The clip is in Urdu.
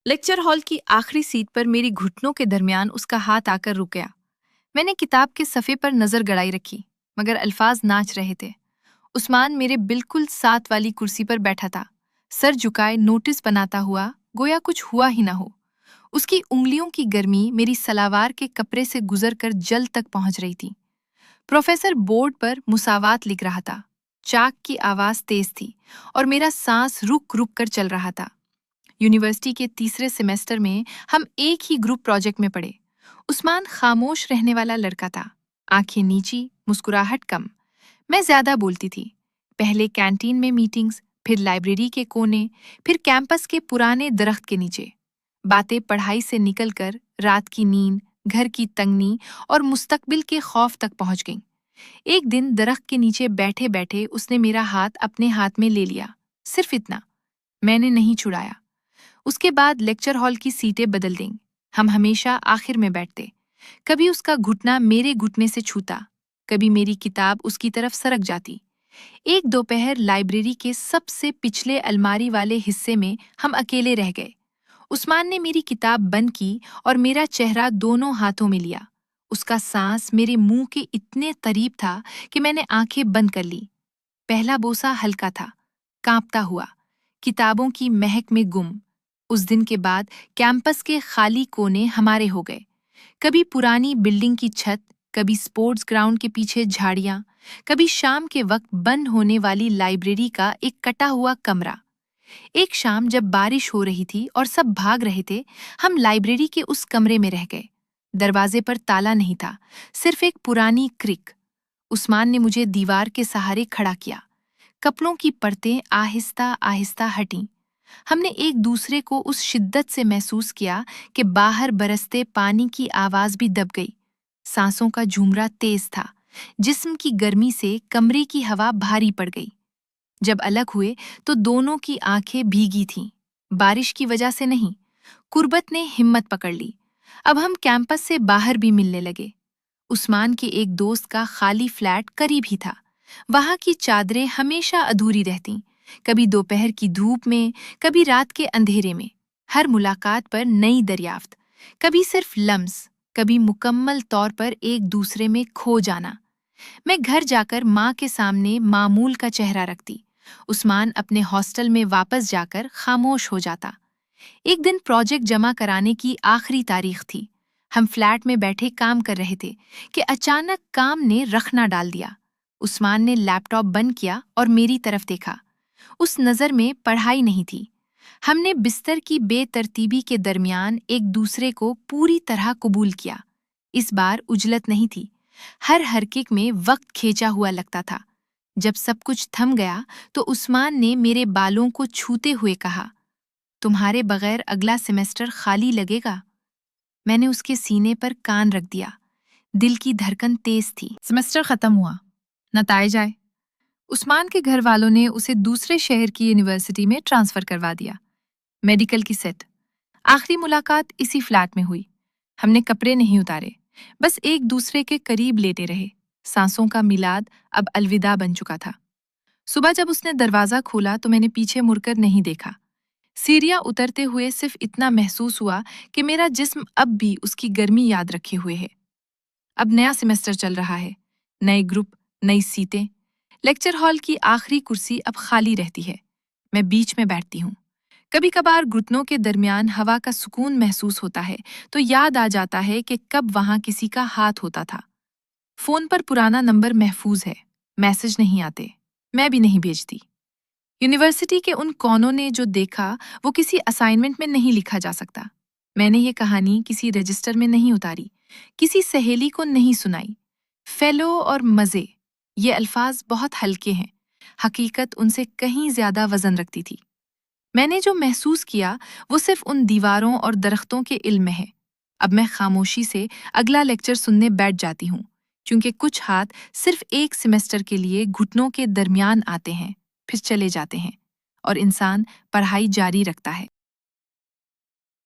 لیکچر ہال کی آخری سیٹ پر میری گھٹنوں کے درمیان اس کا ہاتھ آ کر رک گیا۔ میں نے کتاب کے صفحے پر نظر گڑائی رکھی مگر الفاظ ناچ رہے تھے۔ عثمان میرے بالکل ساتھ والی کرسی پر بیٹھا تھا، سر جھکائے نوٹس بناتا ہوا، گویا کچھ ہوا ہی نہ ہو۔ اس کی انگلیوں کی گرمی میری سلاوار کے کپڑے سے گزر کر جلد تک پہنچ رہی تھی۔ پروفیسر بورڈ پر مساوات لکھ رہا تھا، چاک کی آواز تیز تھی اور میرا سانس رک رک کر چل رہا تھا۔ یونیورسٹی کے تیسرے سیمیسٹر میں ہم ایک ہی گروپ پروجیکٹ میں پڑھے۔ عثمان خاموش رہنے والا لڑکا تھا، آنکھیں نیچی، مسکراہٹ کم۔ میں زیادہ بولتی تھی، پہلے کینٹین میں میٹنگز، پھر لائبریری کے کونے، پھر کیمپس کے پرانے درخت کے نیچے۔ باتیں پڑھائی سے نکل کر رات کی نیند، گھر کی تنگنی اور مستقبل کے خوف تک پہنچ گئیں۔ ایک دن درخت کے نیچے بیٹھے بیٹھے اس نے میرا ہاتھ اپنے ہاتھ میں لے لیا، صرف اتنا۔ میں نے نہیں چھڑایا۔ اس کے بعد لیکچر ہال کی سیٹیں بدل دیں، ہم ہمیشہ آخر میں بیٹھتے۔ کبھی اس کا گھٹنا میرے گھٹنے سے چھوتا، کبھی میری کتاب اس کی طرف سرک جاتی۔ ایک دوپہر لائبریری کے سب سے پچھلے الماری والے حصے میں ہم اکیلے رہ گئے۔ عثمان نے میری کتاب بند کی اور میرا چہرہ دونوں ہاتھوں میں لیا۔ اس کا سانس میرے منہ کے اتنے قریب تھا کہ میں نے آنکھیں بند کر لی۔ پہلا بوسہ ہلکا تھا، کانپتا ہوا، کتابوں کی مہک میں گم۔ اس دن کے بعد کیمپس کے خالی کونے ہمارے ہو گئے، کبھی پرانی بلڈنگ کی چھت، کبھی سپورٹس گراؤنڈ کے پیچھے جھاڑیاں، کبھی شام کے وقت بند ہونے والی لائبریری کا ایک کٹا ہوا کمرہ۔ ایک شام جب بارش ہو رہی تھی اور سب بھاگ رہے تھے، ہم لائبریری کے اس کمرے میں رہ گئے۔ دروازے پر تالا نہیں تھا، صرف ایک پرانی کرک۔ عثمان نے مجھے دیوار کے سہارے کھڑا کیا، کپڑوں کی پرتیں آہستہ آہستہ ہٹیں۔ ہم نے ایک دوسرے کو اس شدت سے محسوس کیا کہ باہر برستے پانی کی آواز بھی دب گئی۔ سانسوں کا جھومرا تیز تھا، جسم کی گرمی سے کمرے کی ہوا بھاری پڑ گئی۔ جب الگ ہوئے تو دونوں کی آنکھیں بھیگی تھیں، بارش کی وجہ سے نہیں۔ قربت نے ہمت پکڑ لی۔ اب ہم کیمپس سے باہر بھی ملنے لگے۔ عثمان کے ایک دوست کا خالی فلیٹ قریب ہی تھا، وہاں کی چادریں ہمیشہ ادھوری رہتیں، کبھی دوپہر کی دھوپ میں، کبھی رات کے اندھیرے میں۔ ہر ملاقات پر نئی دریافت، کبھی صرف لمس، کبھی مکمل طور پر ایک دوسرے میں کھو جانا۔ میں گھر جا کر ماں کے سامنے معمول کا چہرہ رکھتی، عثمان اپنے ہاسٹل میں واپس جا کر خاموش ہو جاتا۔ ایک دن پروجیکٹ جمع کرانے کی آخری تاریخ تھی، ہم فلیٹ میں بیٹھے کام کر رہے تھے کہ اچانک کام نے رخنا ڈال دیا۔ عثمان نے لیپ ٹاپ بند کیا اور میری طرف دیکھا۔ اس نظر میں پڑھائی نہیں تھی۔ ہم نے بستر کی بے ترتیبی کے درمیان ایک دوسرے کو پوری طرح قبول کیا۔ اس بار اجلت نہیں تھی، ہر حرکت میں وقت کھینچا ہوا لگتا تھا۔ جب سب کچھ تھم گیا تو عثمان نے میرے بالوں کو چھوتے ہوئے کہا، تمہارے بغیر اگلا سیمیسٹر خالی لگے گا؟ میں نے اس کے سینے پر کان رکھ دیا، دل کی دھڑکن تیز تھی۔ سیمیسٹر ختم ہوا، نتائج آئے۔ عثمان کے گھر والوں نے اسے دوسرے شہر کی یونیورسٹی میں ٹرانسفر کروا دیا، میڈیکل کی سیٹ۔ آخری ملاقات اسی فلیٹ میں ہوئی۔ ہم نے کپڑے نہیں اتارے، بس ایک دوسرے کے قریب لیٹے رہے۔ سانسوں کا میلاد اب الوداع بن چکا تھا۔ صبح جب اس نے دروازہ کھولا تو میں نے پیچھے مڑ کر نہیں دیکھا۔ سیڑھیاں اترتے ہوئے صرف اتنا محسوس ہوا کہ میرا جسم اب بھی اس کی گرمی یاد رکھے ہوئے ہے۔ اب نیا سیمیسٹر چل رہا ہے، نئے گروپ، نئی سیٹیں۔ لیکچر ہال کی آخری کرسی اب خالی رہتی ہے، میں بیچ میں بیٹھتی ہوں۔ کبھی کبھار گھٹنوں کے درمیان ہوا کا سکون محسوس ہوتا ہے تو یاد آ جاتا ہے کہ کب وہاں کسی کا ہاتھ ہوتا تھا۔ فون پر پرانا نمبر محفوظ ہے، میسج نہیں آتے، میں بھی نہیں بھیجتی۔ یونیورسٹی کے ان کونوں نے جو دیکھا وہ کسی اسائنمنٹ میں نہیں لکھا جا سکتا۔ میں نے یہ کہانی کسی رجسٹر میں نہیں اتاری، کسی سہیلی کو نہیں سنائی۔ فیلو اور مزے، یہ الفاظ بہت ہلکے ہیں، حقیقت ان سے کہیں زیادہ وزن رکھتی تھی۔ میں نے جو محسوس کیا وہ صرف ان دیواروں اور درختوں کے علم میں ہے۔ اب میں خاموشی سے اگلا لیکچر سننے بیٹھ جاتی ہوں، کیونکہ کچھ ہاتھ صرف ایک سیمیسٹر کے لیے گھٹنوں کے درمیان آتے ہیں، پھر چلے جاتے ہیں، اور انسان پڑھائی جاری رکھتا ہے۔